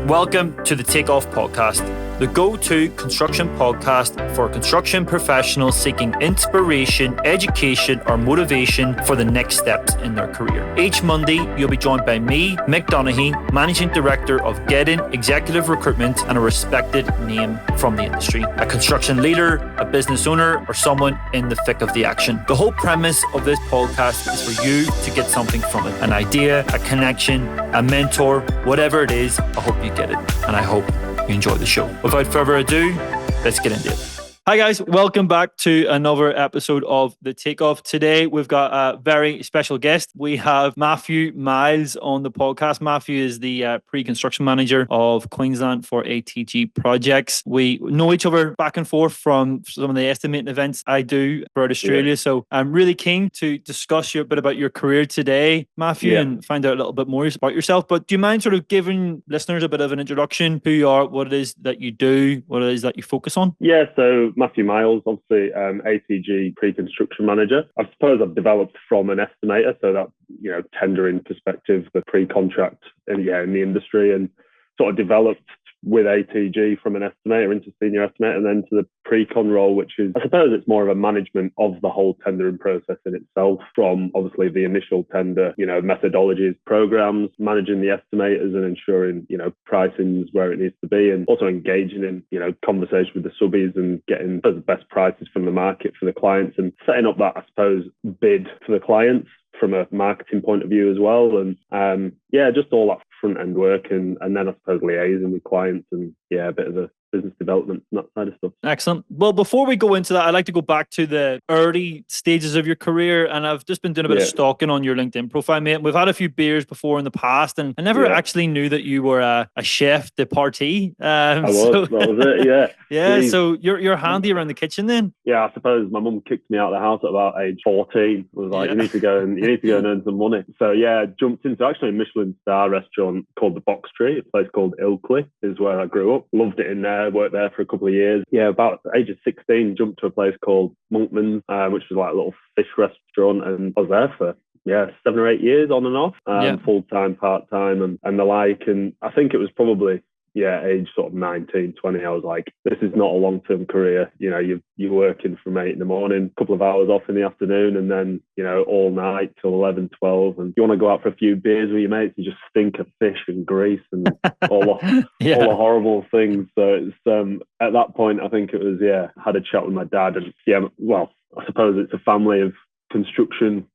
Welcome to the Takeoff Podcast, the go-to construction podcast for construction professionals seeking inspiration, education, or motivation for the next steps in their career. Each Monday, you'll be joined by me, Mick Donaghy, Managing Director of Gedden Executive Recruitment and a respected name from the industry. A construction leader, a business owner, or someone in the thick of the action. The whole premise of this podcast is for you to get something from it. An idea, a connection, a mentor, whatever it is, I hope you get it. And I hope you enjoy the show. Without further ado, let's get into it. Hi guys, welcome back to another episode of The Takeoff. Today we've got a very special guest. We have Matthew Miles on the podcast. Matthew is the pre-construction manager of Queensland for ATG Projects. We know each other back and forth from some of the estimating events I do throughout Australia. So I'm really keen to discuss a bit about your career today, Matthew, and find out a little bit more about yourself. But do you mind sort of giving listeners a bit of an introduction, who you are, what it is that you do, what it is that you focus on? Yeah, so Matthew Miles, obviously ATG pre-construction manager. I suppose I've developed from an estimator, so that, tendering perspective, the pre-contract in the industry, and sort of developed with ATG from an estimator into senior estimator and then to the pre-con role, which is, I suppose it's more of a management of the whole tendering process in itself, from obviously the initial tender, methodologies, programs, managing the estimators and ensuring, pricing is where it needs to be, and also engaging in, conversation with the subbies and getting the best prices from the market for the clients and setting up that, I suppose, bid for the clients from a marketing point of view as well. And just all that front end work and then I suppose liaising with clients and a bit of a business development and that side of stuff. Excellent. Well, before we go into that, I'd like to go back to the early stages of your career. And I've just been doing a bit of stalking on your LinkedIn profile, mate. We've had a few beers before in the past, and I never actually knew that you were a chef de partie. That was it, yeah. Yeah, so you're handy around the kitchen then? Yeah, I suppose my mum kicked me out of the house at about age 14. It was like, you need to go and earn some money. So jumped into actually a Michelin star restaurant called the Box Tree, a place called Ilkley is where I grew up. Loved it in there. Worked there for a couple of years. Yeah, about the age of 16, jumped to a place called Monkman's, which was like a little fish restaurant, and I was there for 7 or 8 years on and off, full-time, part-time and the like. And I think it was probably age sort of 19, 20, I was like, this is not a long-term career. You're working from 8 in the morning, a couple of hours off in the afternoon, and then, all night till 11, 12. And you want to go out for a few beers with your mates, you just stink of fish and grease and all the horrible things. So it's, at that point, I think it was, had a chat with my dad. And I suppose it's a family of construction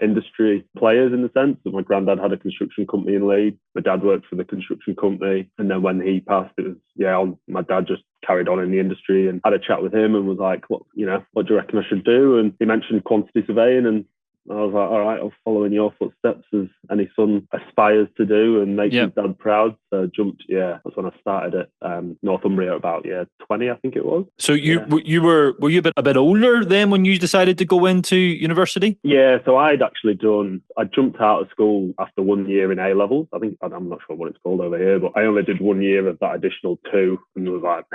industry players in the sense that my granddad had a construction company in Leeds. My dad worked for the construction company, and then when he passed, it was my dad just carried on in the industry and had a chat with him and was like, what do you reckon I should do? And he mentioned quantity surveying, and I was like, all right, I'll follow in your footsteps as any son aspires to do and make his dad proud. So jumped, that's when I started at Northumbria about 20, I think it was. So were you a bit older then when you decided to go into university? Yeah, so I jumped out of school after 1 year in A-levels. I'm not sure what it's called over here, but I only did 1 year of that additional 2 and was like,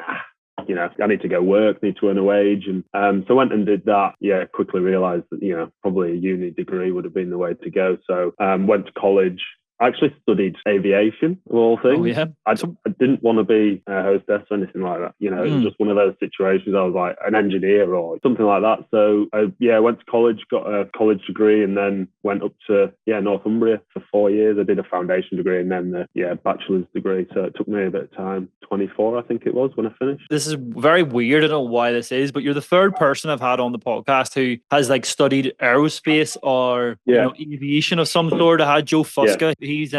I need to go work, need to earn a wage. And so I went and did that. Yeah, quickly realised that, probably a uni degree would have been the way to go. So went to college. I actually studied aviation, of all things. Oh, yeah. I didn't want to be a hostess or anything like that. It was just one of those situations. I was like an engineer or something like that. So I went to college, got a college degree, and then went up to Northumbria for 4 years. I did a foundation degree and then the bachelor's degree. So it took me a bit of time. 24, I think it was, when I finished. This is very weird. I don't know why this is, but you're the third person I've had on the podcast who has studied aerospace or aviation of some sort. I had Joe Fusca. He's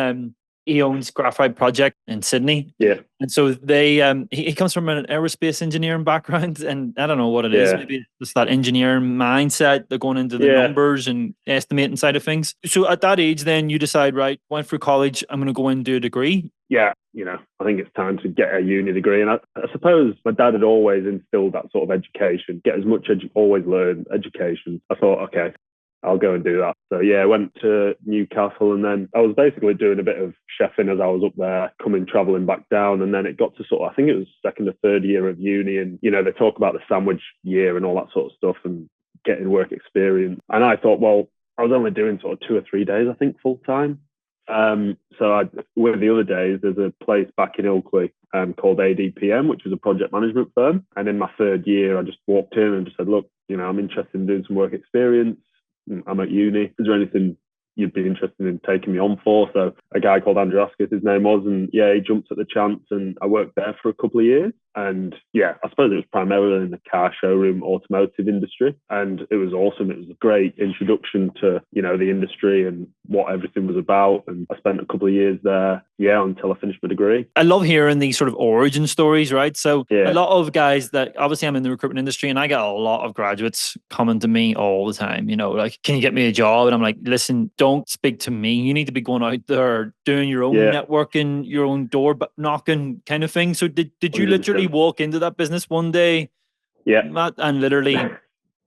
he owns Graphite Project in Sydney. Yeah. And so he comes from an aerospace engineering background, and I don't know what it is. Maybe it's just that engineering mindset. They're going into the numbers and estimating side of things. So at that age, then you decide, right, went through college, I'm going to go and do a degree. Yeah, I think it's time to get a uni degree. And I suppose my dad had always instilled that sort of education, get as much, always learn education. I thought, okay, I'll go and do that. So I went to Newcastle, and then I was basically doing a bit of chefing as I was up there, travelling back down. And then it got to sort of, I think it was second or third year of uni, and, they talk about the sandwich year and all that sort of stuff and getting work experience. And I thought, well, I was only doing sort of 2 or 3 days, I think, full time. With the other days, there's a place back in Ilkley called ADPM, which is a project management firm. And in my third year, I just walked in and just said, look, I'm interested in doing some work experience. I'm at uni. Is there anything you'd be interested in taking me on for? So a guy called Andrew Askett, his name was, and he jumped at the chance, and I worked there for a couple of years. And I suppose it was primarily in the car showroom automotive industry, and it was awesome. It was a great introduction to the industry and what everything was about. And I spent a couple of years there until I finished my degree. I love hearing these sort of origin stories, right? So a lot of guys that, obviously I'm in the recruitment industry, and I get a lot of graduates coming to me all the time, like, can you get me a job? And I'm like, listen, don't speak to me. You need to be going out there doing your own networking, your own door knocking kind of thing. So did you 100%. Literally walk into that business one day, Matt, and literally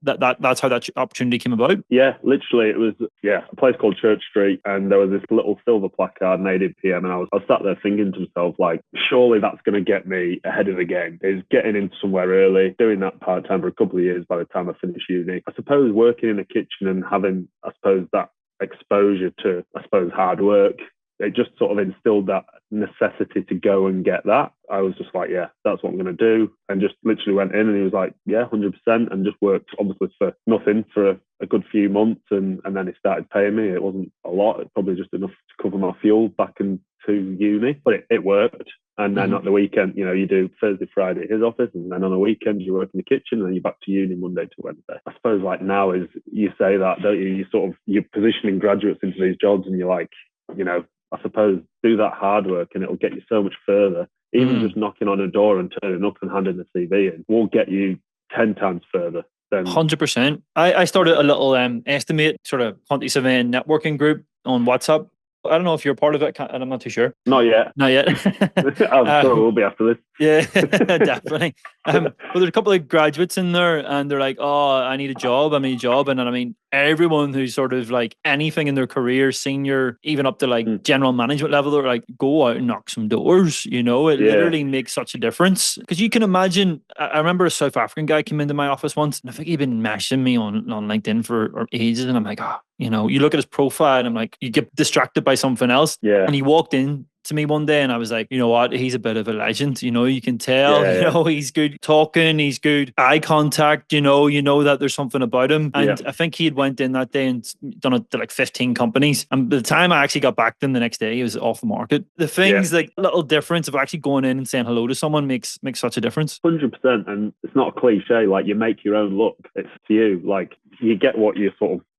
that's how that opportunity came about? Yeah, literally it was a place called Church Street, and there was this little silver placard in ADPM, and I was sat there thinking to myself, like, surely that's going to get me ahead of the game, is getting in somewhere early, doing that part-time for a couple of years by the time I finished uni. I suppose working in a kitchen and having, that exposure to, hard work, it just sort of instilled that necessity to go and get that. I was just like, that's what I'm going to do. And just literally went in, and he was like, 100%. And just worked obviously for nothing for a good few months. And then he started paying me. It wasn't a lot. It's probably just enough to cover my fuel back into uni, but it worked. And then at the weekend, you do Thursday, Friday at his office, and then on a weekend you work in the kitchen, and then you're back to uni Monday to Wednesday. I suppose like now is, you say that, don't you? You're positioning graduates into these jobs, and you're like, I suppose do that hard work and it'll get you so much further. Even just knocking on a door and turning up and handing the CV in will get you 10 times further. 100%. I started a little estimate sort of quantity surveying networking group on WhatsApp. I don't know if you're a part of it, and I'm not too sure. Not yet. I'm sure we'll be after this. Yeah, definitely. But there's a couple of graduates in there, and they're like, oh, I need a job. And I mean, everyone who's sort of like anything in their career, senior, even up to like general management level, they're like, go out and knock some doors. It literally makes such a difference. Because you can imagine, I remember a South African guy came into my office once, and I think he'd been messaging me on LinkedIn for ages, and I'm like, you look at his profile, and I'm like, you get distracted by something else. Yeah. And he walked in to me one day, and I was like, you know what? He's a bit of a legend. You can tell. He's good talking. He's good eye contact. You know that there's something about him. And I think he had went in that day and done it to like 15 companies. And by the time I actually got back to him the next day, he was off the market. The things like little difference of actually going in and saying hello to someone makes such a difference. 100%. And it's not a cliche. Like, you make your own luck. It's to you. Like, you get what you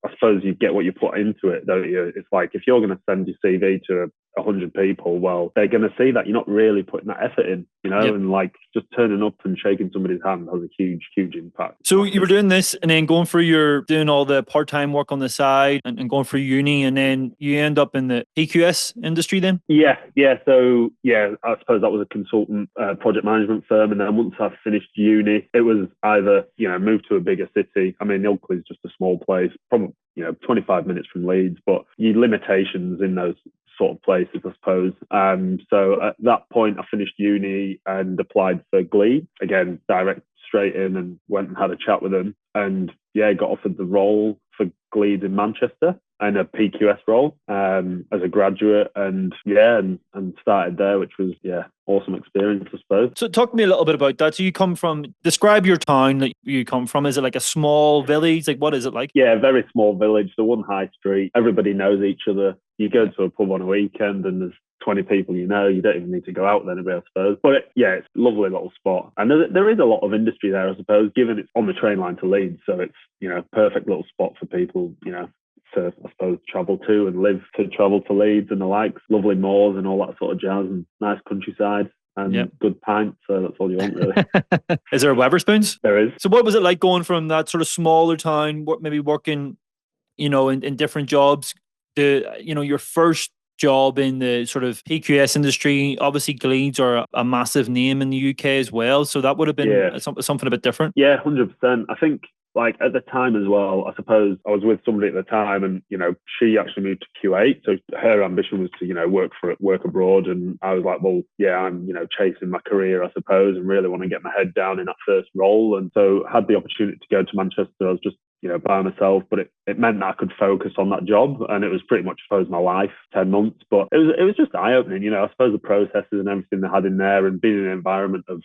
I suppose you get what you put into it, don't you? It's like, if you're going to send your CV to 100 people, well, they're going to see that you're not really putting that effort in, and like just turning up and shaking somebody's hand has a huge impact. So you were doing this, and then doing all the part-time work on the side and going through uni, and then you end up in the PQS industry then? Yeah. So I suppose that was a consultant project management firm. And then once I finished uni, it was either, move to a bigger city. I mean, Ilkley is just a small place, probably, 25 minutes from Leeds, but your limitations in those sort of places, I suppose. So at that point, I finished uni and applied for Glee. Again, direct straight in, and went and had a chat with them. And got offered the role for Glee in Manchester and a PQS role as a graduate. And started there, which was, awesome experience, I suppose. So talk to me a little bit about that. So describe your town that you come from. Is it like a small village? Like, what is it like? Yeah, very small village. The one high street. Everybody knows each other. You go to a pub on a weekend and there's 20 people you don't even need to go out with anybody, I suppose. But it's a lovely little spot. And there is a lot of industry there, I suppose, given it's on the train line to Leeds. So it's, perfect little spot for people, to, I suppose, travel to and live to travel to Leeds and the likes. Lovely moors and all that sort of jazz, and nice countryside and good pints. So that's all you want, really. Is there a Wetherspoons? There is. So what was it like going from that sort of smaller town, maybe working, in different jobs, to, your first job in the sort of PQS industry? Obviously, Gleeds are a massive name in the UK as well. So that would have been something a bit different. Yeah, 100%. I think, like, at the time as well, I suppose I was with somebody at the time, and she actually moved to Q8, so her ambition was to work abroad. And I was like, well, I'm chasing my career, I suppose, and really want to get my head down in that first role. And so I had the opportunity to go to Manchester. I was just by myself, but it meant that I could focus on that job, and it was pretty much, I suppose, my life, 10 months. But it was just eye-opening, I suppose the processes and everything they had in there, and being in an environment of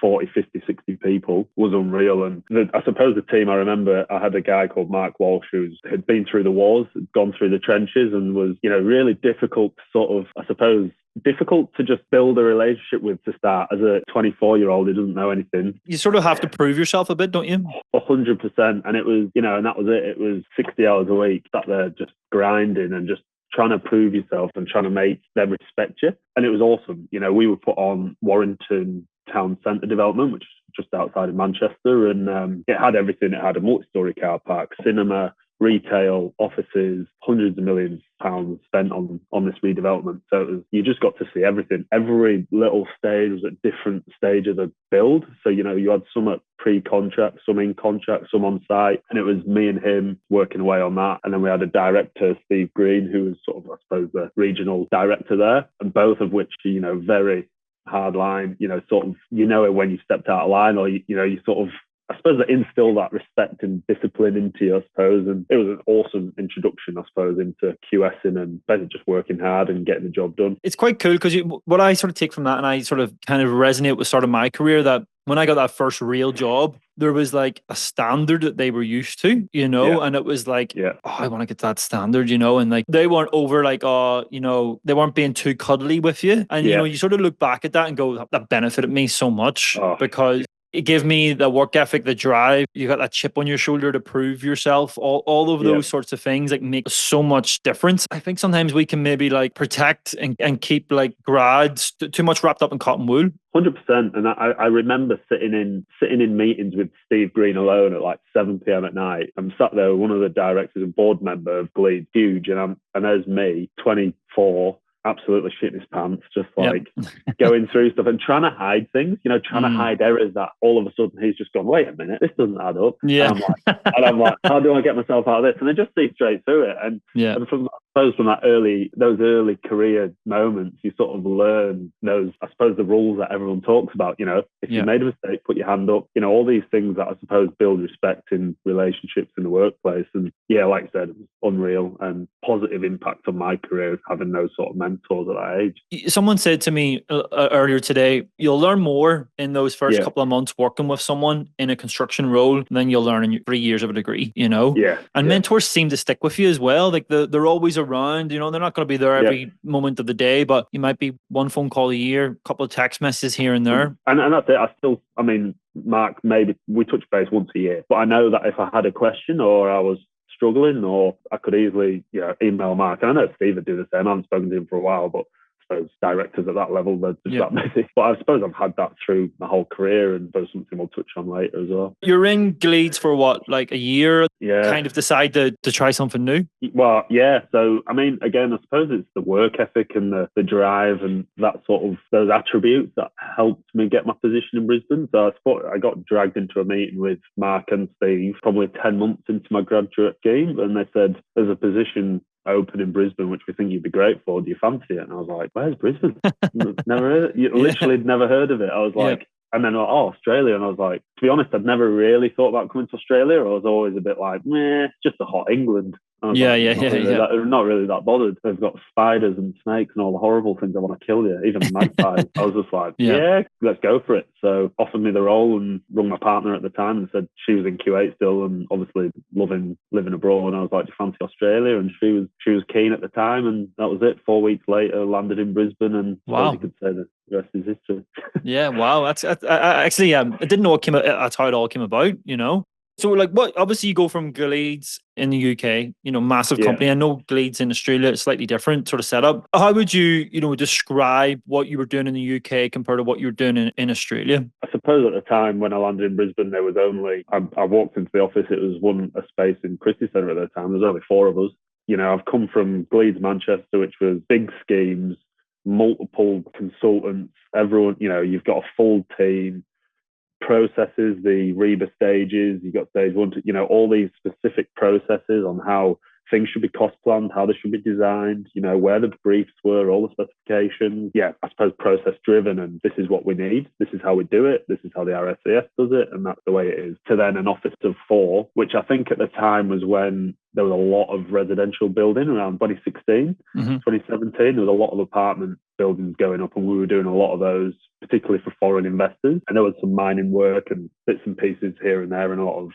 40, 50, 60 people was unreal. And I suppose the team, I remember I had a guy called Mark Walsh who had been through the wars, had gone through the trenches, and was, really difficult to sort of, I suppose, difficult to just build a relationship with to start as a 24-year-old who doesn't know anything. You sort of have to prove yourself a bit, don't you? 100%. And it was, and that was it. It was 60 hours a week, sat there just grinding and just trying to prove yourself and trying to make them respect you. And it was awesome. We were put on Warrington Town Centre development, which is just outside of Manchester. And it had everything. It had a multi-storey car park, cinema, retail, offices, hundreds of millions of pounds spent on this redevelopment. So you just got to see everything. Every little stage was at different stages of build. So, you had some at pre-contract, some in contract, some on site. And it was me and him working away on that. And then we had a director, Steve Green, who was sort of, I suppose, the regional director there. And both of which, very hard line, sort of, when you stepped out of line, or, you sort of, I suppose, that instill that respect and discipline into you, I suppose. And it was an awesome introduction, I suppose, into QSing and basically just working hard and getting the job done. It's quite cool because what I sort of take from that, and I sort of kind of resonate with sort of my career, that when I got that first real job, there was like a standard that they were used to, and it was like, I want to get that standard, and like they weren't over like, they weren't being too cuddly with you. And, you sort of look back at that and go, that benefited me so much because it gave me the work ethic, the drive. You got that chip on your shoulder to prove yourself. All of those sorts of things like make so much difference. I think sometimes we can maybe like protect and keep like grads too much wrapped up in cotton wool. 100%. And I remember sitting in meetings with Steve Green alone at like 7 p.m. at night. I'm sat there with one of the directors and board member of Gleed, huge, and there's me, 24, absolutely shitting his pants, just like going through stuff and trying to hide things, trying to hide errors that all of a sudden he's just gone, wait a minute, this doesn't add up. Yeah. And I'm like, how do I get myself out of this? And they just see straight through it. And from those early career moments, you sort of learn those, I suppose, the rules that everyone talks about. If you made a mistake, put your hand up. All these things that I suppose build respect in relationships in the workplace. And like I said, it was unreal and positive impact on my career having those sort of mentors at that age. Someone said to me earlier today, you'll learn more in those first couple of months working with someone in a construction role than you'll learn in 3 years of a degree. And mentors seem to stick with you as well. Like they're always around, they're not going to be there every moment of the day, but you might be one phone call a year, a couple of text messages here and there. And that's it. Mark, maybe we touch base once a year, but I know that if I had a question or I was struggling, or I could easily email Mark. And I know Steve would do the same. I haven't spoken to him for a while, but suppose directors at that level, they're just that busy. But I suppose I've had that through my whole career, and there's something we'll touch on later as well. You're in Gleeds for what, like a year? Yeah. Kind of decide to try something new? Well, yeah. So, I mean, again, I suppose it's the work ethic and the drive and that sort of, those attributes that helped me get my position in Brisbane. So I got dragged into a meeting with Mark and Steve probably 10 months into my graduate scheme, and they said, there's a position open in Brisbane, which we think you'd be great for. Do you fancy it? And I was like, where's Brisbane? Never heard it. Literally never heard of it. I was like, and then, Australia. And I was like, to be honest, I'd never really thought about coming to Australia. I was always a bit like, it's just a hot England. Not really that bothered. They've got spiders and snakes and all the horrible things that want to kill you, even magpies. I was just like, let's go for it. So offered me the role and rung my partner at the time and said she was in Q8 still and obviously loving living abroad. And I was like, do you fancy Australia? And she was keen at the time, and that was it. 4 weeks later, landed in Brisbane, and you could say the rest is history. Wow. That's actually, I didn't know that's how it all came about, So like obviously you go from Gleeds in the UK, massive company. I know Gleeds in Australia, it's slightly different sort of setup. How would you, describe what you were doing in the UK compared to what you were doing in Australia? I suppose at the time when I landed in Brisbane, there was only, I walked into the office, it was a space in Christie Centre at the time. There was only 4 of us. I've come from Gleeds, Manchester, which was big schemes, multiple consultants, everyone, you've got a full team, processes, the REBA stages, you've got stage 1 to, all these specific processes on how things should be cost planned, how they should be designed, where the briefs were, all the specifications. Yeah, I suppose process driven, and this is what we need. This is how we do it. This is how the RSCS does it, and that's the way it is. To then an office of 4, which I think at the time was when there was a lot of residential building around 2016, 2017. There was a lot of apartment buildings going up, and we were doing a lot of those, particularly for foreign investors. And there was some mining work and bits and pieces here and there, and a lot of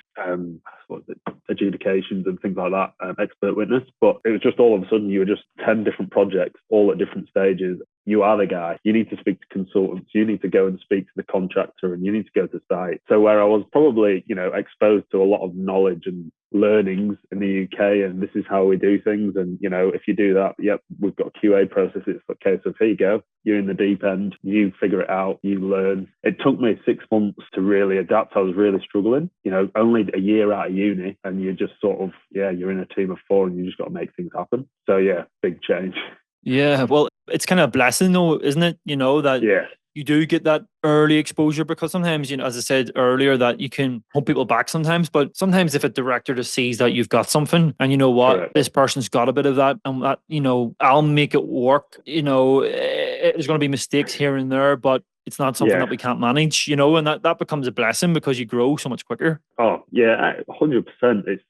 adjudications and things like that, expert witness. But it was just all of a sudden you were just 10 different projects, all at different stages. You are the guy. You need to speak to consultants. You need to go and speak to the contractor, and you need to go to site. So where I was probably, exposed to a lot of knowledge and learnings in the UK, and this is how we do things. And, if you do that, yep, we've got a QA process. It's a case of, here you go. You're in the deep end. You figure it out. You learn. It took me 6 months to really adapt. I was really struggling, only a year out of uni, and you're just sort of, you're in a team of 4 and you just got to make things happen. So yeah, big change. Yeah, well, it's kind of a blessing though, isn't it? That you do get that early exposure, because sometimes, as I said earlier, that you can hold people back sometimes, but sometimes if a director just sees that you've got something and Correct. this person's got a bit of that, and that, I'll make it work, there's going to be mistakes here and there, but it's not something that we can't manage, and that becomes a blessing because you grow so much quicker. Oh, yeah, 100%. It's,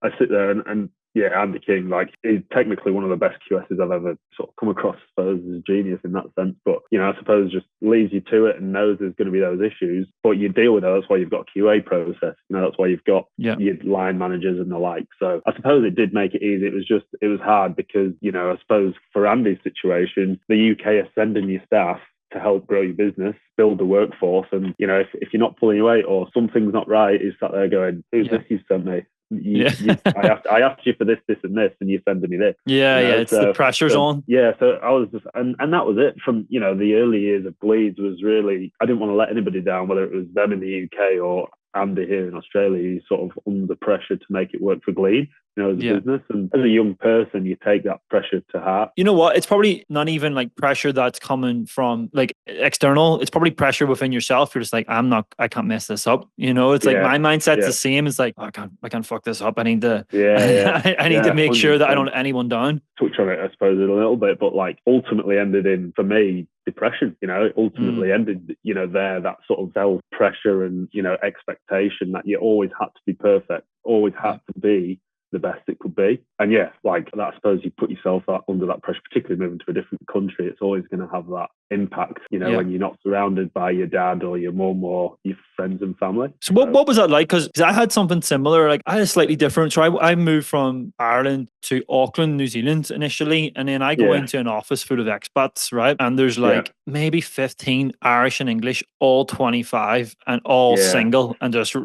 I sit there and Andy King, he's technically one of the best QSs I've ever sort of come across. I suppose is a genius in that sense. But, I suppose just leaves you to it and knows there's going to be those issues. But you deal with those. That's why you've got a QA process. That's why you've got your line managers and the like. So I suppose it did make it easy. It was hard because, I suppose for Andy's situation, the UK is sending you staff to help grow your business, build the workforce. And, if you're not pulling your weight or something's not right, he's sat there going, who's this you sent me? I asked you for this, and this, and you're sending me this. It's the pressure's on. Yeah, so I was just, and that was it from, the early years of Bleeds was really, I didn't want to let anybody down, whether it was them in the UK or Andy here in Australia. He's sort of under pressure to make it work for Bleeds, as a business. And as a young person, you take that pressure to heart. You know what? It's probably not even like pressure that's coming from external. It's probably pressure within yourself. You're just like, I can't mess this up. It's like my mindset's the same. It's like, I can't fuck this up. I need to, I need to make 100%. Sure that I don't let anyone down. Touch on it, I suppose, a little bit, but ultimately ended in, for me, depression. It ultimately ended, there, that sort of self-pressure and, expectation that you always had to be perfect, always had to be the best it could be. And that, I suppose you put yourself under that pressure, particularly moving to a different country. It's always going to have that impact, when you're not surrounded by your dad or your mum or your friends and family. So what was that like? Because I had something similar. I had a slightly different. So I moved from Ireland to Auckland, New Zealand initially, and then I go into an office full of expats, right? And there's maybe 15 Irish and English, all 25 and all single, and just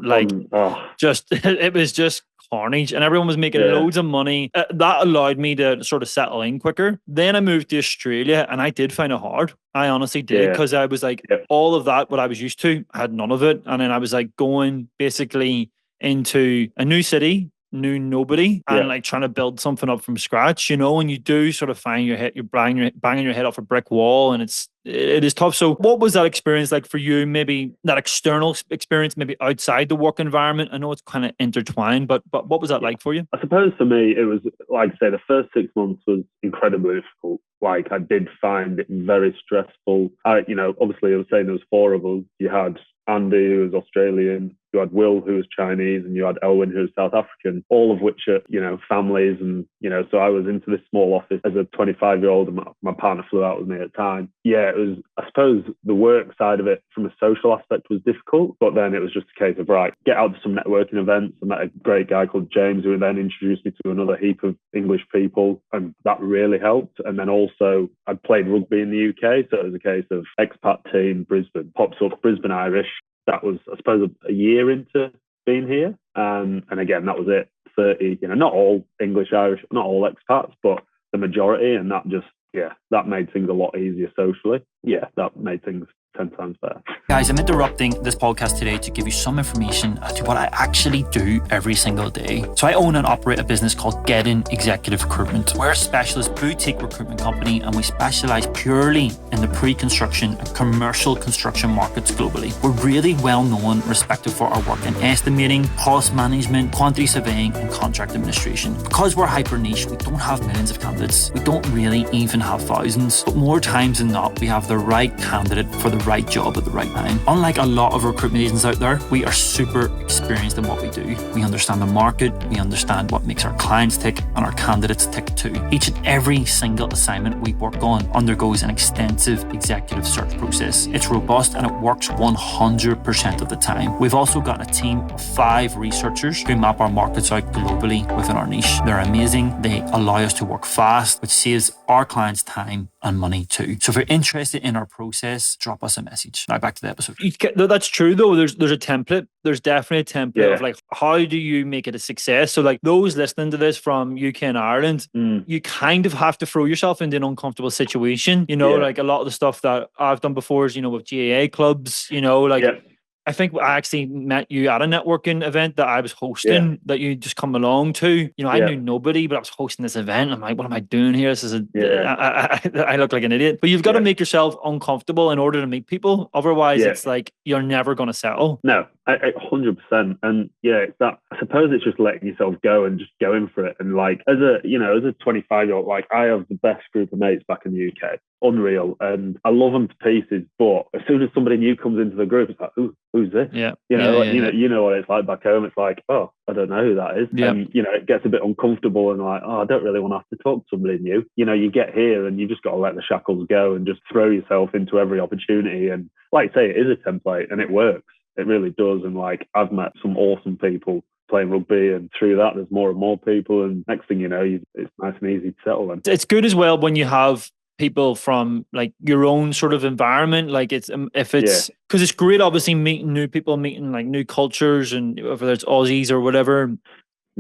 it was just carnage, and everyone was making loads of money. That allowed me to sort of settle in quicker. Then I moved to Australia, and I did find it hard. I honestly did, because I was like, all of that, what I was used to, I had none of it. And then I was like going basically into a new city, knew nobody, and trying to build something up from scratch, and you do sort of find you're banging your head off a brick wall, and it is tough. So what was that experience like for you? Maybe that external experience, maybe outside the work environment. I know it's kind of intertwined, but what was that like for you? I suppose for me, it was, like I say, the first 6 months was incredibly difficult. I did find it very stressful. Obviously I was saying there was 4 of us. You had Andy, who was Australian, you had Will, who was Chinese, and you had Elwyn, who was South African, all of which are, families. And, so I was into this small office as a 25-year-old, and my partner flew out with me at the time. Yeah, it was, I suppose the work side of it from a social aspect was difficult, but then it was just a case of, right, get out to some networking events. I met a great guy called James, who then introduced me to another heap of English people, and that really helped. And then also I'd played rugby in the UK, so it was a case of expat team, Brisbane, pops up, Brisbane Irish. That was, I suppose, a year into being here. And again, that was it. 30, not all English, Irish, not all expats, but the majority. And that just, that made things a lot easier socially. Yeah, that made things 10 times better. Guys, I'm interrupting this podcast today to give you some information as to what I actually do every single day. So I own and operate a business called Getting Executive Recruitment. We're a specialist boutique recruitment company, and we specialize purely in the pre-construction and commercial construction markets globally. We're really well known and respected for our work in estimating, cost management, quantity surveying, and contract administration. Because we're hyper niche, we don't have millions of candidates. We don't really even have thousands, but more times than not, we have the right candidate for the right job at the right time. Unlike a lot of recruitment agents out there, we are super experienced in what we do. We understand the market, we understand what makes our clients tick, and our candidates tick too. Each and every single assignment we work on undergoes an extensive executive search process. It's robust and it works 100% of the time. We've also got a team of 5 researchers who map our markets out globally within our niche. They're amazing. They allow us to work fast, which saves our clients time and money too. So if you're interested in our process, drop us a message. Now back to the episode. That's true though. There's a template. There's definitely a template of like, how do you make it a success? So like those listening to this from UK and Ireland, you kind of have to throw yourself into an uncomfortable situation. You know, like a lot of the stuff that I've done before is, you know, with GAA clubs, you know, like I think I actually met you at a networking event that I was hosting that you just come along to. You know, I knew nobody, but I was hosting this event. I'm like, what am I doing here? This is I look like an idiot. But you've got to make yourself uncomfortable in order to meet people. Otherwise, it's like you're never going to settle. No, 100%. And it's that. I suppose it's just letting yourself go and just going for it. And like as a 25-year-old, like I have the best group of mates back in the UK. Unreal, and I love them to pieces. But as soon as somebody new comes into the group, it's like, who's this? You know what it's like back home. It's like, oh, I don't know who that is. And you know, it gets a bit uncomfortable and like, oh, I don't really want to have to talk to somebody new. You know, you get here and you just got to let the shackles go and just throw yourself into every opportunity. And like I say, it is a template and it works. It really does. And like I've met some awesome people playing rugby, and through that there's more and more people, and next thing you know, it's nice and easy to settle in. It's good as well when you have people from like your own sort of environment. Like it's because it's great obviously meeting new people, meeting like new cultures, and whether it's Aussies or whatever.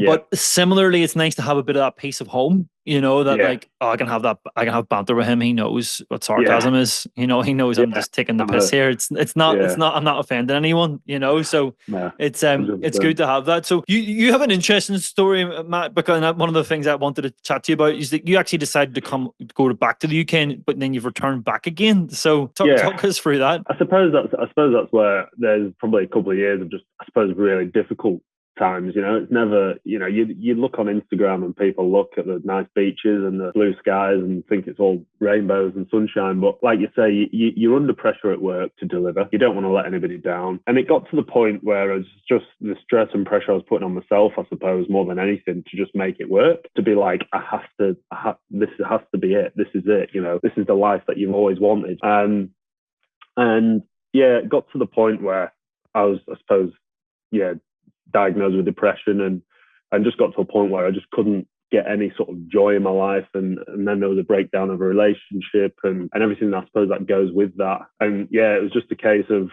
But similarly, it's nice to have a bit of that piece of home, you know, that like, oh, I can have banter with him. He knows what sarcasm is, you know, he knows I'm just taking the piss here. It's not, I'm not offending anyone, you know, so it's good to have that. So you have an interesting story, Matt, because one of the things I wanted to chat to you about is that you actually decided to go back to the UK, but then you've returned back again. So talk us through that. I suppose that's where there's probably a couple of years of just, I suppose, really difficult times. You know, it's never, you know, you look on Instagram and people look at the nice beaches and the blue skies and think it's all rainbows and sunshine, but like you say, you're under pressure at work to deliver. You don't want to let anybody down, and it got to the point where it's just the stress and pressure I was putting on myself, I suppose, more than anything, to just make it work, to be like, this has to be it, this is it, you know, this is the life that you've always wanted. And it got to the point where I was, I suppose, diagnosed with depression, and just got to a point where I just couldn't get any sort of joy in my life, and then there was a breakdown of a relationship and everything I suppose that goes with that. And it was just a case of,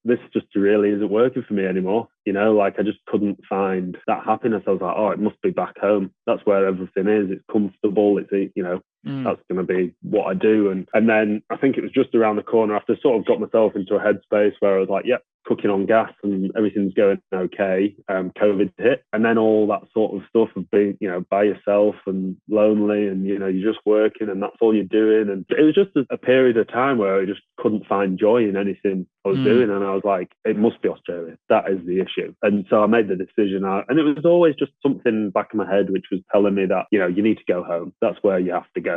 this just really isn't working for me anymore, you know, like I just couldn't find that happiness. I was like, oh, it must be back home, that's where everything is, it's comfortable, it's, you know, that's going to be what I do. And then I think it was just around the corner after I sort of got myself into a headspace where I was like, cooking on gas and everything's going okay. COVID hit, and then all that sort of stuff of being, you know, by yourself and lonely, and you know, you're just working and that's all you're doing. And it was just a period of time where I just couldn't find joy in anything I was doing, and I was like, it must be Australia, that is the issue. And so I made the decision, and it was always just something back in my head which was telling me that, you know, you need to go home, that's where you have to go.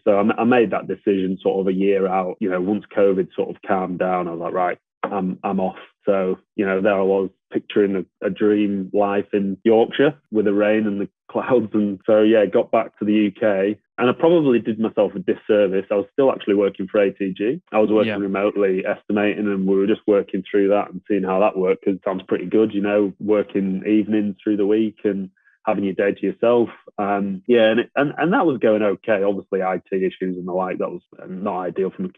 So I made that decision sort of a year out, you know, once COVID sort of calmed down. I was like, right, I'm off. So, you know, there I was picturing a dream life in Yorkshire with the rain and the clouds. And so, got back to the UK, and I probably did myself a disservice. I was still actually working for ATG. I was working remotely estimating, and we were just working through that and seeing how that worked, because it sounds pretty good, you know, working evenings through the week and having your day to yourself. And that was going okay. Obviously, IT issues and the like, that was not ideal from a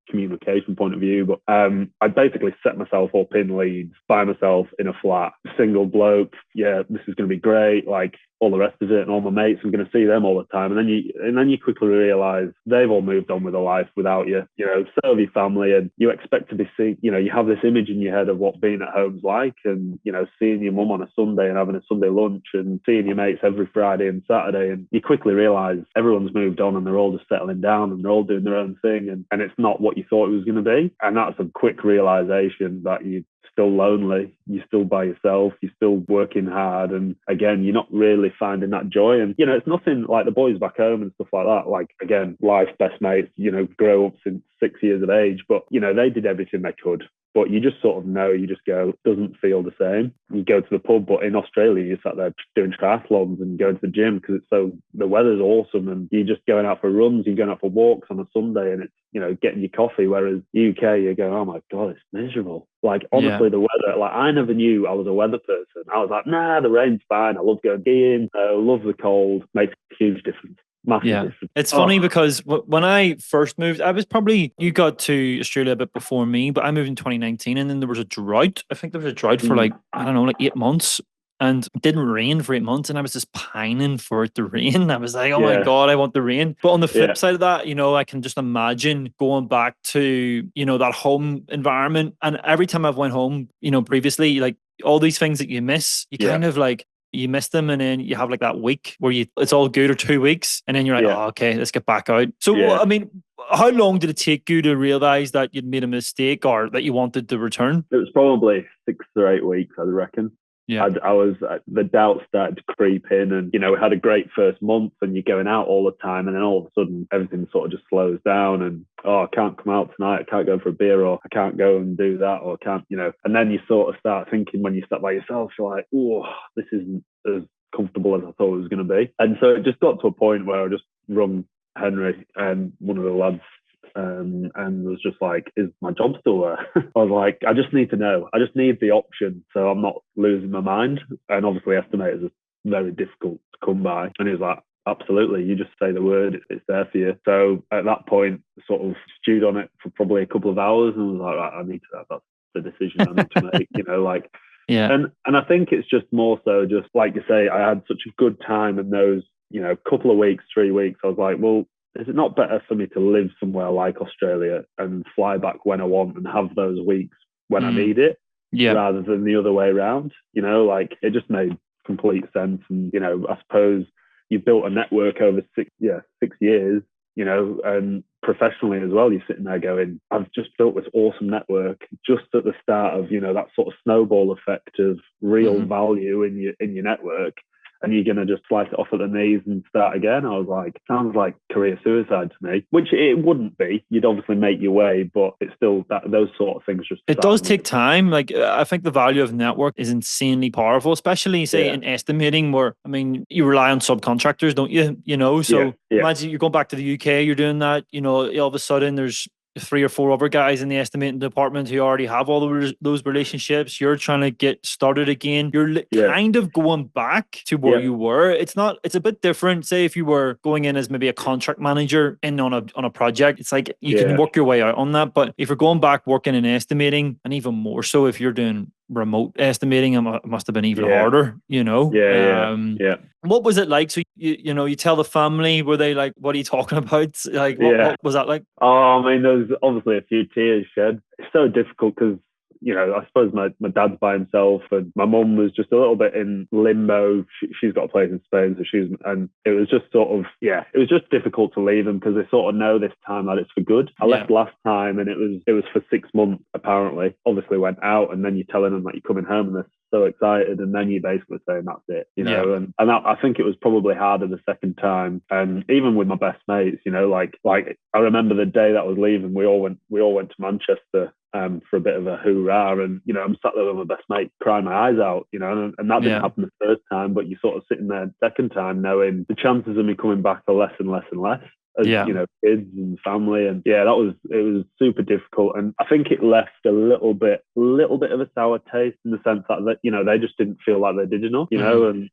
communication point of view. But I basically set myself up in Leeds by myself in a flat, single bloke. Yeah, this is going to be great. Like all the rest of it, and all my mates, I'm going to see them all the time. And then you quickly realise they've all moved on with a life without you. You know, so have your family, and you expect to be seen. You know, you have this image in your head of what being at home's like, and you know, seeing your mum on a Sunday and having a Sunday lunch, and seeing your mates every Friday and Saturday. And you quickly realise everyone's moved on, and they're all just settling down, and they're all doing their own thing, and it's not what you thought it was going to be. And that's a quick realisation that you still lonely, you're still by yourself, you're still working hard, and again, you're not really finding that joy. And you know, it's nothing like the boys back home and stuff like that. Like again, life's best mates, you know, grow up since 6 years of age, but you know, they did everything they could. But you just sort of know, you just go, doesn't feel the same. You go to the pub, but in Australia, you're sat there doing triathlons and going to the gym because the weather's awesome, and you're just going out for runs, you're going out for walks on a Sunday, and it's, you know, getting your coffee. Whereas UK, you're going, oh my God, it's miserable. Like honestly, the weather, like I never knew I was a weather person. I was like, nah, the rain's fine. I love going skiing. I love the cold. Makes a huge difference. Massive. It's funny because when I first moved, you got to Australia a bit before me, but I moved in 2019, and then there was a drought. I think there was a drought for like 8 months, and it didn't rain for 8 months, and I was just pining for it to rain. I was like, oh my God, I want the rain. But on the flip side of that, you know, I can just imagine going back to, you know, that home environment. And every time I've went home, you know, previously, like all these things that you miss, you kind of like, you miss them, and then you have like that week where it's all good, or 2 weeks, and then you're like, oh, okay, let's get back out. So, I mean, how long did it take you to realize that you'd made a mistake or that you wanted to return? It was probably 6 or 8 weeks, I'd reckon. Yeah, the doubts started to creep in, and you know, we had a great first month, and you're going out all the time, and then all of a sudden everything sort of just slows down, and I can't come out tonight, I can't go for a beer, or I can't go and do that, or I can't, you know. And then you sort of start thinking, when you start by yourself, you're like, oh, this isn't as comfortable as I thought it was going to be. And so it just got to a point where I just rung Henry, and one of the lads, and was just like, is my job still there? I was like, I just need to know. I just need the option, so I'm not losing my mind. And obviously estimators are very difficult to come by. And he was like, absolutely, you just say the word, it's there for you. So at that point, sort of stewed on it for probably a couple of hours, and was like, right, I need to, that's the decision I need to make, you know, like. And I think it's just more so, just like you say, I had such a good time in those, you know, couple of weeks, 3 weeks. I was like, well, is it not better for me to live somewhere like Australia and fly back when I want and have those weeks when I need it, rather than the other way around? You know, like it just made complete sense. And, you know, I suppose you built a network over 6 years, you know, and professionally as well, you're sitting there going, I've just built this awesome network just at the start of, you know, that sort of snowball effect of real value in your network. And you're going to just slice it off at the knees and start again. I was like, sounds like career suicide to me, which it wouldn't be. You'd obviously make your way, but it's still those sort of things just... It does take time. Like, I think the value of network is insanely powerful, especially, say, in estimating, where, I mean, you rely on subcontractors, don't you? You know, so imagine you're going back to the UK, you're doing that, you know, all of a sudden there's 3 or 4 other guys in the estimating department who already have all those relationships. You're trying to get started again. You're kind of going back to where you were. It's a bit different. Say if you were going in as maybe a contract manager in on a project, it's like you can work your way out on that. But if you're going back working in estimating, and even more so if you're doing remote estimating, it must have been even harder, you know? What was it like? So you know, you tell the family, were they like, what are you talking about? Like, what was that like? Oh, I mean, there was obviously a few tears shed. It's so difficult because, you know, I suppose my dad's by himself, and my mum was just a little bit in limbo. She's got a place in Spain, so and it was just sort of, it was just difficult to leave them, because they sort of know this time that it's for good. I left last time, and it was for 6 months, apparently. Obviously went out, and then you're telling them that you're coming home, and they're so excited, and then you're basically saying that's it, you know. And I think it was probably harder the second time. And even with my best mates, you know, like I remember the day that I was leaving, we all went to Manchester for a bit of a hoorah, and you know, I'm sat there with my best mate crying my eyes out, you know, and that didn't happen the first time, but you're sort of sitting there second time knowing the chances of me coming back are less and less and less. as kids and family. And yeah, it was super difficult. And I think it left a little bit of a sour taste in the sense that they just didn't feel like they did enough, and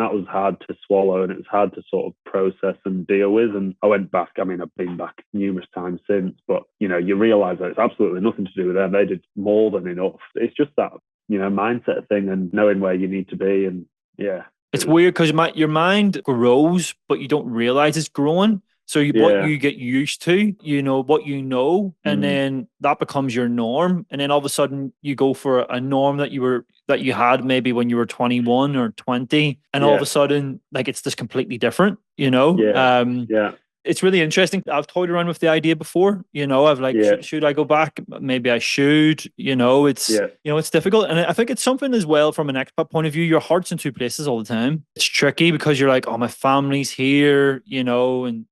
that was hard to swallow, and it was hard to sort of process and deal with. And I went back. I mean, I've been back numerous times since, but you realize that it's absolutely nothing to do with them. They did more than enough. It's just that mindset thing and knowing where you need to be. And yeah, it's weird because your mind grows, but you don't realize it's growing. So what you get used to, what and then that becomes your norm. And then all of a sudden you go for a norm that you had maybe when you were 21 or 20. And all of a sudden, like, it's just completely different, It's really interesting. I've toyed around with the idea before, I've like, should I go back? Maybe I should, it's difficult. And I think it's something as well from an expat point of view. Your heart's in two places all the time. It's tricky because you're like, oh, my family's here, and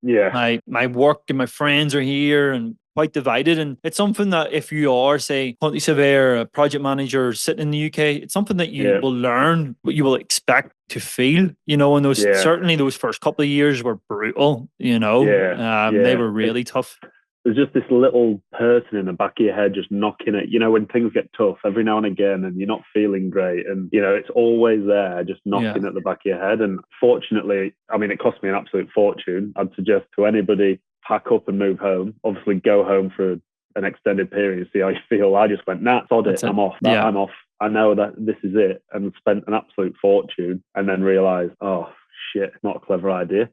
my work and my friends are here, and quite divided. And it's something that if you are, say, quantity surveyor, a project manager sitting in the UK, it's something that you will learn, what you will expect to feel, and certainly those first couple of years were brutal, they were really tough. There's just this little person in the back of your head just knocking it, when things get tough every now and again and you're not feeling great, and it's always there, just knocking at the back of your head. And fortunately, I mean, it cost me an absolute fortune. I'd suggest to anybody, pack up and move home. Obviously go home for an extended period and see how you feel. I just went, sod it, I'm off. I'm off. I know that this is it, and spent an absolute fortune, and then realised, oh shit, not a clever idea.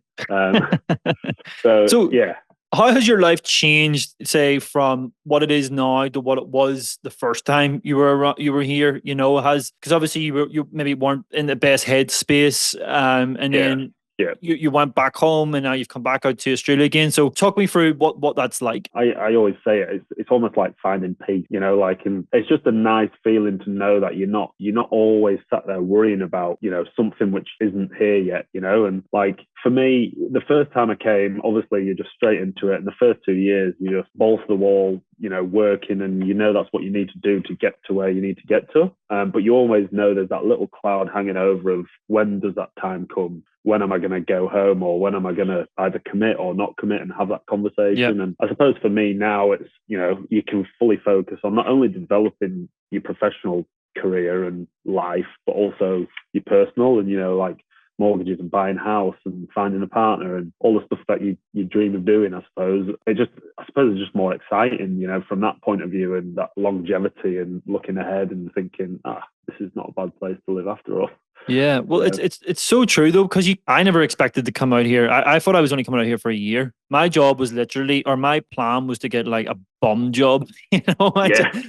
So yeah. How has your life changed, say, from what it is now to what it was the first time you were here? Because obviously you maybe weren't in the best headspace, and then you went back home, and now you've come back out to Australia again. So talk me through what that's like. I always say it's almost like finding peace, and it's just a nice feeling to know that you're not always sat there worrying about, something which isn't here yet, and like for me, the first time I came, obviously you're just straight into it. And the first 2 years, you just balls to the wall, working, and that's what you need to do to get to where you need to get to. But you always know there's that little cloud hanging over of when does that time come? When am I going to go home, or when am I going to either commit or not commit and have that conversation? Yep. And I suppose for me now, it's, you can fully focus on not only developing your professional career and life, but also your personal, and, like mortgages and buying a house and finding a partner and all the stuff that you dream of doing. I suppose it's just more exciting, from that point of view, and that longevity and looking ahead and thinking, this is not a bad place to live after all. Yeah, well, it's so true though, because I never expected to come out here. I thought I was only coming out here for a year. My job was literally, or my plan was to get like a bum job.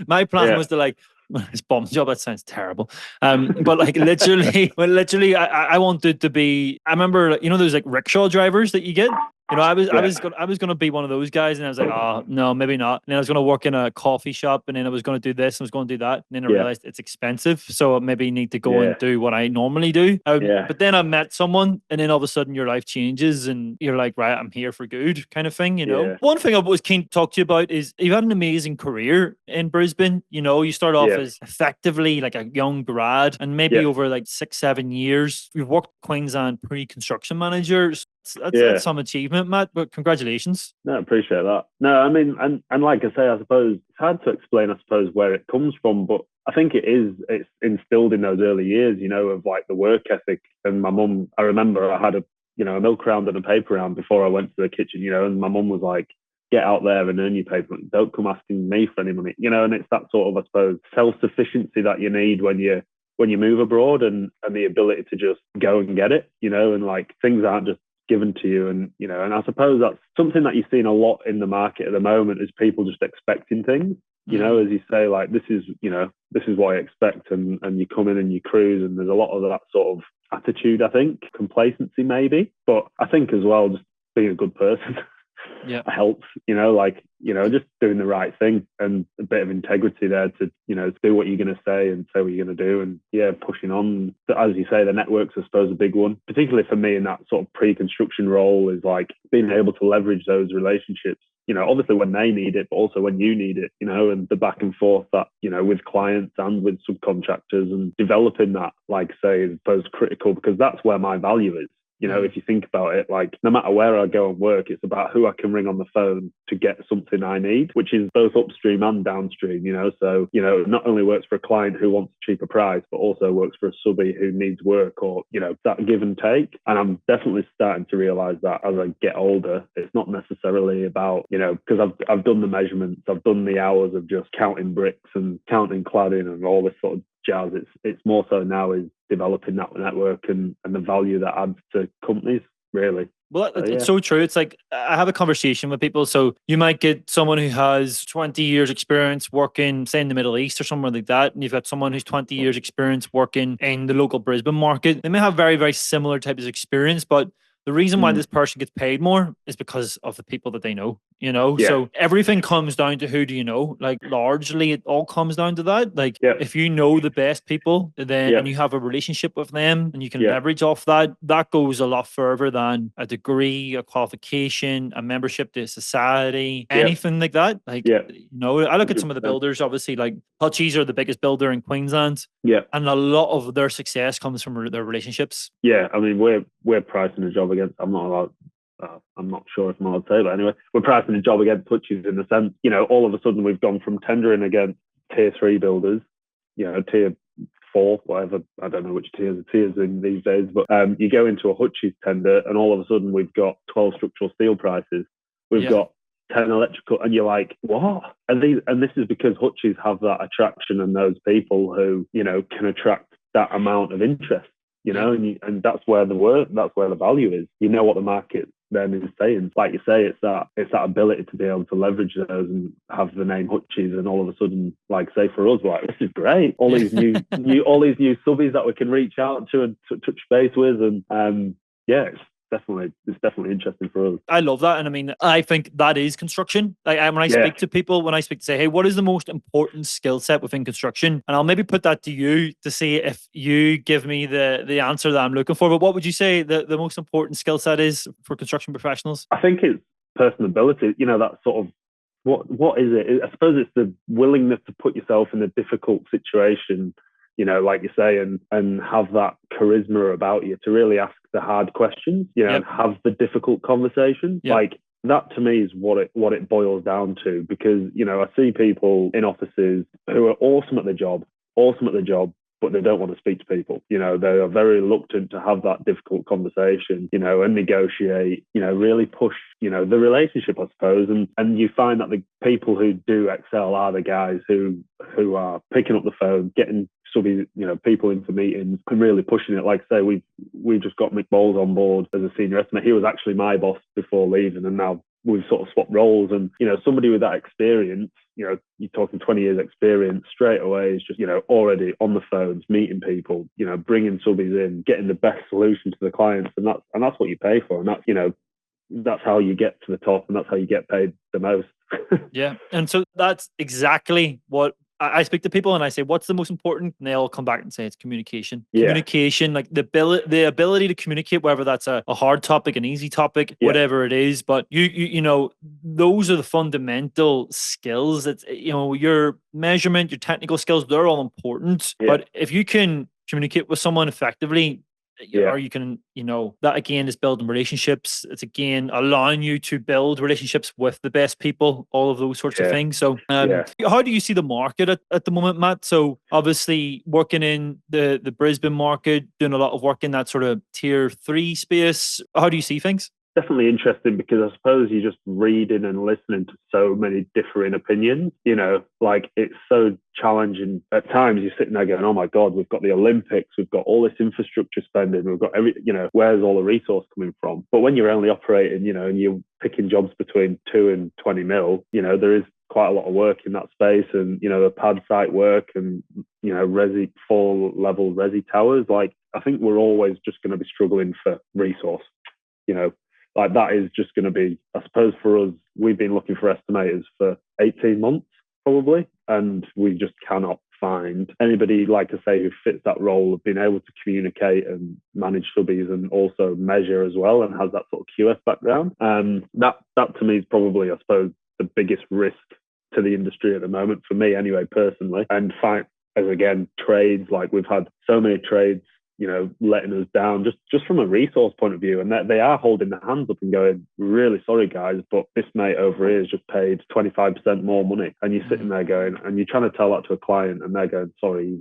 My plan was to like, this bum job, that sounds terrible. But like literally, I wanted to be. I remember, those like rickshaw drivers that you get. I was going to be one of those guys, and I was like, oh no, maybe not. And then I was going to work in a coffee shop, and then I was going to do this, and I was going to do that, and then I realized it's expensive, so I maybe need to go and do what I normally do. But then I met someone, and then all of a sudden your life changes, and you're like, right, I'm here for good, kind of thing. One thing I was keen to talk to you about is you've had an amazing career in Brisbane. You start off as effectively like a young grad, and maybe over like 6-7 years, you've worked Queensland pre-construction managers. That's some achievement, Matt, but congratulations. No, I appreciate that. No, I mean, and like I say, I suppose it's hard to explain, where it comes from, but I think it's instilled in those early years, of like the work ethic. And my mum, I remember I had a milk round and a paper round before I went to the kitchen, and my mum was like, get out there and earn your paper. Don't come asking me for any money, and it's that sort of, I suppose, self-sufficiency that you need when you move abroad, and the ability to just go and get it, and like things aren't just given to you. And and I suppose that's something that you're seeing a lot in the market at the moment, is people just expecting things, as you say, like this is what I expect, and you come in and you cruise, and there's a lot of that sort of attitude, I think, complacency maybe, but I think as well just being a good person helps, just doing the right thing and a bit of integrity there to do what you're going to say and say what you're going to do, and pushing on. As you say, the network's, I suppose, a big one, particularly for me in that sort of pre-construction role, is like being able to leverage those relationships, obviously when they need it, but also when you need it, and the back and forth that, with clients and with subcontractors, and developing that, like say, I suppose, critical, because that's where my value is. if you think about it, like no matter where I go and work, it's about who I can ring on the phone to get something I need, which is both upstream and downstream, So, it not only works for a client who wants a cheaper price, but also works for a subby who needs work, or, that give and take. And I'm definitely starting to realize that as I get older, it's not necessarily about, because I've done the measurements, I've done the hours of just counting bricks and counting cladding and all this sort of jazz. It's more so now is developing that network and the value that adds to companies, really. Well, it's so true. It's like I have a conversation with people. So you might get someone who has 20 years experience working, say, in the Middle East or somewhere like that. And you've got someone who's 20 years experience working in the local Brisbane market. They may have very, very similar types of experience, but the reason why this person gets paid more is because of the people that they know, So everything comes down to who do you know? Like largely it all comes down to that. Like if you know the best people then and you have a relationship with them and you can leverage off that, that goes a lot further than a degree, a qualification, a membership to society, anything like that. Like, I look at some of the builders, obviously like Hutchies are the biggest builder in Queensland. Yeah. And a lot of their success comes from their relationships. Yeah. I mean, we're pricing a job against, I'm not sure if I'm allowed to say, but anyway, we're pricing a job against Hutchies in the sense, all of a sudden we've gone from tendering against tier 3 builders, tier 4, whatever, I don't know which tiers in these days, but you go into a Hutchies tender and all of a sudden we've got 12 structural steel prices. We've got 10 electrical, and you're like, what? And this is because Hutchies have that attraction and those people who, can attract that amount of interest. And that's where that's where the value is. What the market then is saying. Like you say, it's that ability to be able to leverage those and have the name Hutchies, and all of a sudden, like say for us, like this is great. All these new subbies that we can reach out to and touch base with, and it's definitely interesting for us. I love that. And I mean, I think that is construction. Like when I speak to people, say, hey, what is the most important skill set within construction? And I'll maybe put that to you to see if you give me the answer that I'm looking for. But what would you say the most important skill set is for construction professionals? I think it's personability, that sort of, what is it? I suppose it's the willingness to put yourself in a difficult situation, like you say, and have that charisma about you to really ask the hard questions, and have the difficult conversations. Like that to me is what it boils down to, because, I see people in offices who are awesome at their job, but they don't want to speak to people. They are very reluctant to have that difficult conversation, and negotiate, really push, the relationship, I suppose. And you find that the people who do excel are the guys who are picking up the phone, getting subby, people into meetings and really pushing it. Like I say, we just got Mick Bowles on board as a senior estimator. He was actually my boss before leaving, and now we've sort of swapped roles. And, somebody with that experience, you're talking 20 years experience straight away is just, already on the phones, meeting people, bringing subbies in, getting the best solution to the clients. And that's what you pay for. And that's, that's how you get to the top, and that's how you get paid the most. Yeah. And so that's exactly what I speak to people and I say, what's the most important? And they all come back and say it's communication. Communication, like the ability to communicate, whether that's a hard topic, an easy topic, whatever it is. But you those are the fundamental skills. That your measurement, your technical skills, they're all important. But if you can communicate with someone effectively, or you can, that again is building relationships. It's again allowing you to build relationships with the best people, all of those sorts of things. So how do you see the market at the moment, Matt? So obviously working in the Brisbane market, doing a lot of work in that sort of tier 3 space. How do you see things? Definitely interesting, because I suppose you're just reading and listening to so many differing opinions, like it's so challenging at times. You're sitting there going, oh my God, we've got the Olympics, we've got all this infrastructure spending, we've got where's all the resource coming from? But when you're only operating, and you're picking jobs between 2 and 20 mil, there is quite a lot of work in that space, and, the pad site work and, resi 4-level resi towers. Like, I think we're always just going to be struggling for resource, Like that is just going to be, I suppose for us, we've been looking for estimators for 18 months probably, and we just cannot find anybody, like I say, who fits that role of being able to communicate and manage subbies and also measure as well, and has that sort of QS background. That to me is probably, I suppose, the biggest risk to the industry at the moment, for me anyway, personally. And as again, trades, like we've had so many trades, letting us down just from a resource point of view. And they are holding their hands up and going, really sorry guys, but this mate over here has just paid 25% more money. And you're sitting there going, and you're trying to tell that to a client, and they're going, sorry,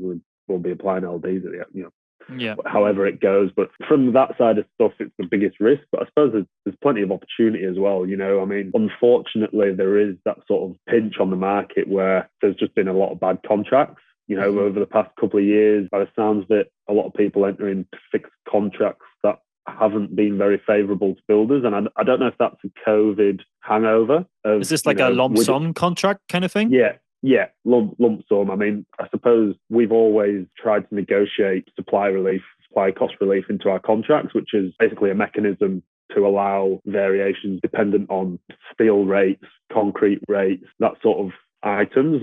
we'll be applying LDs at the end, however it goes. But from that side of stuff, it's the biggest risk. But I suppose there's plenty of opportunity as well. I mean, unfortunately, there is that sort of pinch on the market where there's just been a lot of bad contracts. Over the past couple of years, by the sounds of it, a lot of people entering fixed contracts that haven't been very favourable to builders. And I don't know if that's a COVID hangover. Is this like a lump sum contract kind of thing? Yeah, lump sum. I mean, I suppose we've always tried to negotiate supply cost relief into our contracts, which is basically a mechanism to allow variations dependent on steel rates, concrete rates, that sort of items.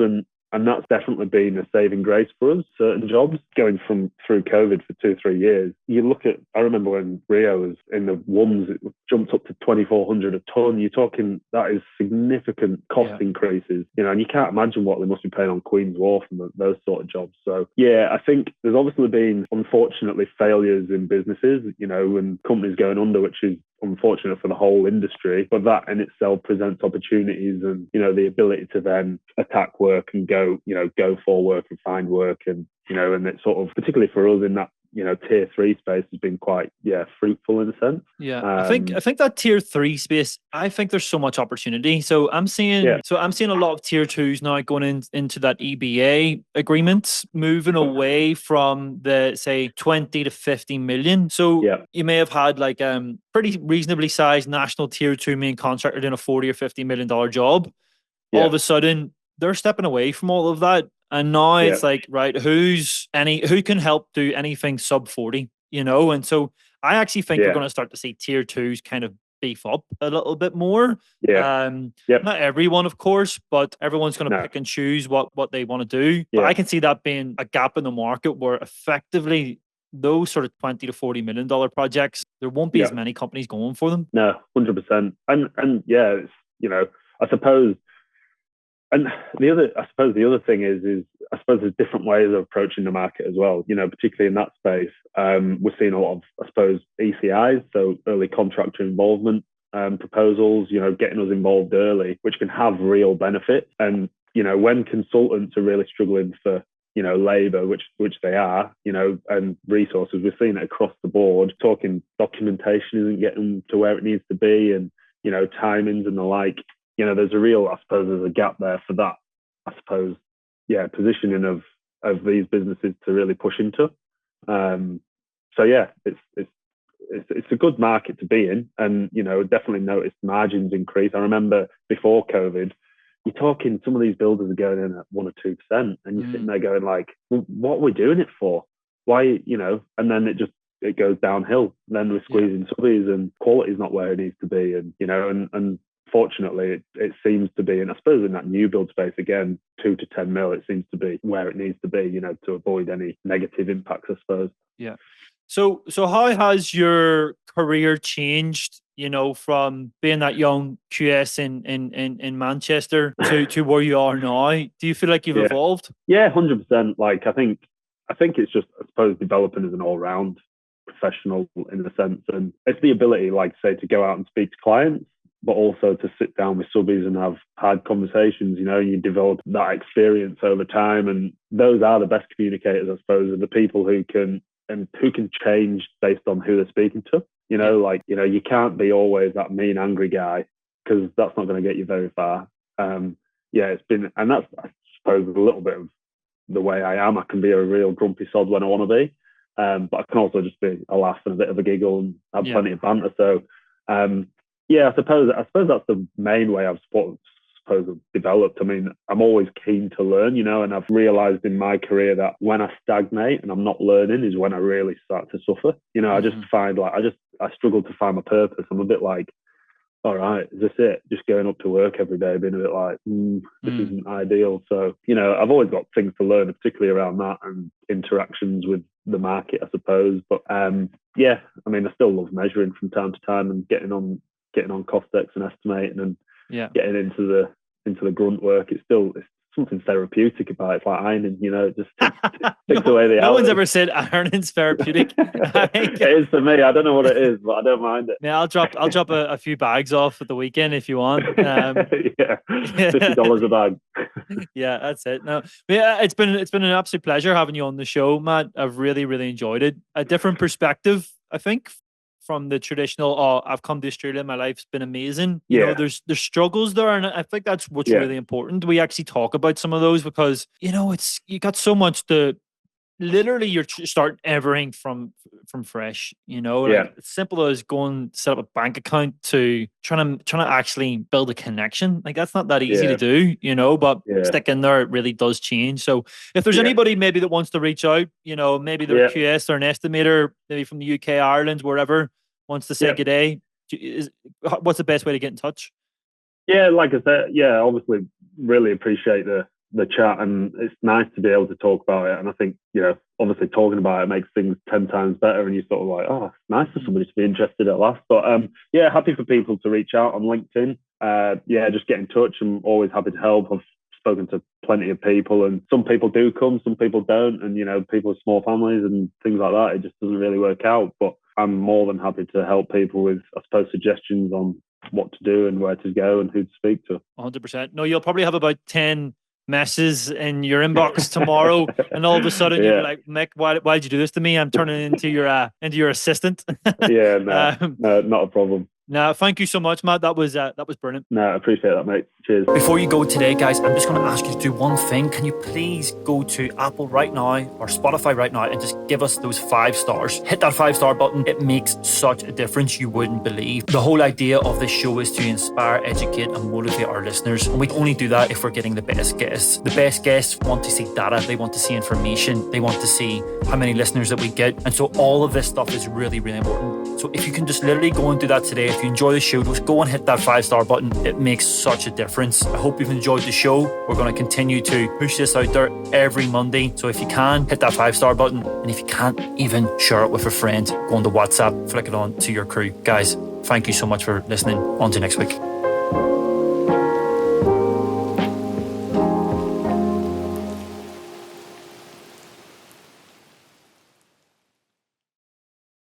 And that's definitely been a saving grace for us, certain jobs, going through COVID for 2-3 years. You look at, I remember when Rio was in the ones, it jumped up to 2,400 a tonne. You're talking, that is significant cost increases, and you can't imagine what they must be paying on Queen's Wharf and those sort of jobs. So yeah, I think there's obviously been, unfortunately, failures in businesses, and companies going under, which is unfortunate for the whole industry, but that in itself presents opportunities and the ability to then attack work and go for work and find work, and and it's sort of, particularly for us in that tier 3 space, has been quite fruitful in a sense. I think that tier 3 space, I think there's so much opportunity. So I'm seeing a lot of tier 2s now going into that EBA agreements, moving away from the, say, 20 to 50 million. So you may have had like pretty reasonably sized national tier 2 main contractor doing a 40 or 50 million dollar job. All of a sudden they're stepping away from all of that. And now it's like, right, who can help do anything sub 40, And so I actually think we're going to start to see tier 2s kind of beef up a little bit more. Not everyone, of course, but everyone's going to pick and choose what they want to do. But I can see that being a gap in the market where effectively those sort of 20 to 40 million dollar projects, there won't be as many companies going for them. No, 100%. And it's, I suppose. And the other thing is I suppose there's different ways of approaching the market as well. Particularly in that space, we're seeing a lot of, I suppose, ECIs, so early contractor involvement proposals. Getting us involved early, which can have real benefit. And when consultants are really struggling for labour, which they are, and resources, we're seeing it across the board. Talking documentation isn't getting to where it needs to be, and timings and the like. There's a real, I suppose, there's a gap there for that, I suppose, positioning of these businesses to really push into. So yeah, it's a good market to be in, and definitely noticed margins increase. I remember before COVID, you're talking, some of these builders are going in at 1 or 2%, and you're sitting there going like, well, what are we doing it for? Why, and then it goes downhill. Then we're squeezing subbies, and quality's not where it needs to be, and and fortunately, it seems to be, and I suppose in that new build space, again, 2 to 10 mil, it seems to be where it needs to be, to avoid any negative impacts, I suppose. Yeah. So how has your career changed, from being that young QS in Manchester to where you are now? Do you feel like you've evolved? Yeah, 100%. Like, I think it's just, I suppose, developing as an all-round professional in a sense. And it's the ability, like, say, to go out and speak to clients, but also to sit down with subbies and have hard conversations. You develop that experience over time, and those are the best communicators, I suppose, are the people who can change based on who they're speaking to. You can't be always that mean, angry guy, because that's not going to get you very far. It's been, and that's, I suppose, a little bit of the way I am. I can be a real grumpy sod when I want to be, but I can also just be a laugh and a bit of a giggle and have plenty of banter. So, I suppose that's the main way I've developed. I mean, I'm always keen to learn, and I've realised in my career that when I stagnate and I'm not learning is when I really start to suffer. I just find I struggle to find my purpose. I'm a bit like, all right, is this it? Just going up to work every day, being a bit like, this isn't ideal. So, I've always got things to learn, particularly around that and interactions with the market, I suppose. But I mean, I still love measuring from time to time and getting on cost decks and estimating and getting into the grunt work. It's something therapeutic about it. It's like ironing, it just takes away the No one's ever said ironing's therapeutic. It is for me. I don't know what it is, but I don't mind it. Yeah, I'll drop a few bags off at the weekend if you want. $50 a bag. Yeah, that's it. No, yeah, it's been an absolute pleasure having you on the show, Matt. I've really, really enjoyed it. A different perspective, I think, from the traditional, I've come to Australia, my life's been amazing. There's struggles there, and I think that's what's really important. We actually talk about some of those because, it's you got so much to literally you're starting everything from fresh, like it's simple as going to set up a bank account to trying to actually build a connection. Like that's not that easy to do, but stick in there, it really does change. So if there's anybody maybe that wants to reach out, maybe they're a QS or an estimator, maybe from the UK, Ireland, wherever, wants to say good day, what's the best way to get in touch? Yeah, like I said, obviously really appreciate the chat, and it's nice to be able to talk about it. And I think, obviously talking about it makes things 10 times better, and you're sort of like, oh, it's nice for somebody to be interested at last. But happy for people to reach out on LinkedIn. Just get in touch. I'm always happy to help. I've spoken to plenty of people, and some people do come, some people don't. And, people with small families and things like that, it just doesn't really work out. But I'm more than happy to help people with, I suppose, suggestions on what to do and where to go and who to speak to. 100%. No, you'll probably have about 10 messes in your inbox tomorrow, and all of a sudden you're like, Mick, why did you do this to me? I'm turning into your assistant. No, not a problem. No, thank you so much, Matt. That was brilliant. No, I appreciate that, mate. Cheers. Before you go today, guys, I'm just going to ask you to do one thing. Can you please go to Apple right now or Spotify right now and just give us those 5 stars? Hit that 5-star button. It makes such a difference you wouldn't believe. The whole idea of this show is to inspire, educate, and motivate our listeners. And we only do that if we're getting the best guests. The best guests want to see data. They want to see information. They want to see how many listeners that we get. And so all of this stuff is really, really important. So if you can just literally go and do that today, if you enjoy the show, just go and hit that 5-star button. It makes such a difference. I hope you've enjoyed the show. We're going to continue to push this out there every Monday. So if you can, hit that 5-star button. And if you can't, even share it with a friend. Go on to WhatsApp, flick it on to your crew. Guys, thank you so much for listening. On to next week.